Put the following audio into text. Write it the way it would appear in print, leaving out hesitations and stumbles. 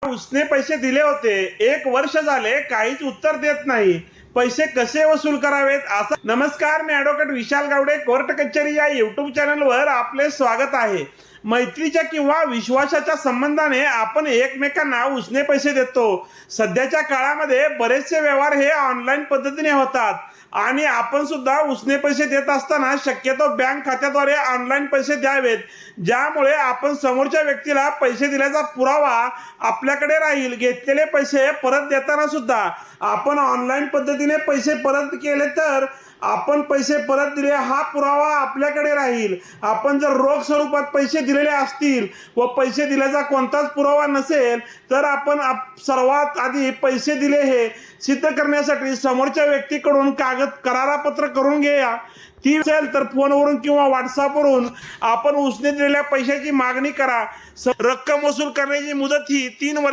उसने पैसे दिले होते, 1 वर्ष झाले काहीच उत्तर देत नाही, पैसे कसे वसूल करावेत असा। नमस्कार, मी ॲडव्होकेट विशाल गावडे, कोर्ट कचेरी या यूट्यूब चॅनलवर आपले स्वागत आहे। मैत्रीच्या किंवा विश्वासाच्या संबंधाने आपण एकमेकांना उसने पैसे देतो। सध्याच्या काळामध्ये बरेचसे व्यवहार हे ऑनलाईन पद्धतीने होतात आणि आपण सुद्धा उसने पैसे देत असताना शक्यतो बँक खात्याद्वारे ऑनलाईन पैसे द्यावेत, ज्यामुळे आपण समोरच्या व्यक्तीला पैसे दिल्याचा पुरावा आपल्याकडे राहील। घेतलेले पैसे परत देताना सुद्धा आपण ऑनलाईन पद्धतीने पैसे परत केले तर आपण पैसे परत दिले हा पुरावा आपल्याकडे राहील। आपण जर रोख स्वरूपात पैसे दिलेले असतील व पैसे दिल्याचा कोणताच पुरावा नसेल तर आपण सर्वात आधी पैसे दिले हे सिद्ध करण्यासाठी समोरच्या व्यक्तीकडून करारपत्र करून घ्या। ती असेल तर फोनवरून किंवा व्हॉट्सअपवरून आपण उसने दिलेल्या पैशाची मागणी करा। रक्कम वसूल करण्याची मुदत ही 3 वर्ष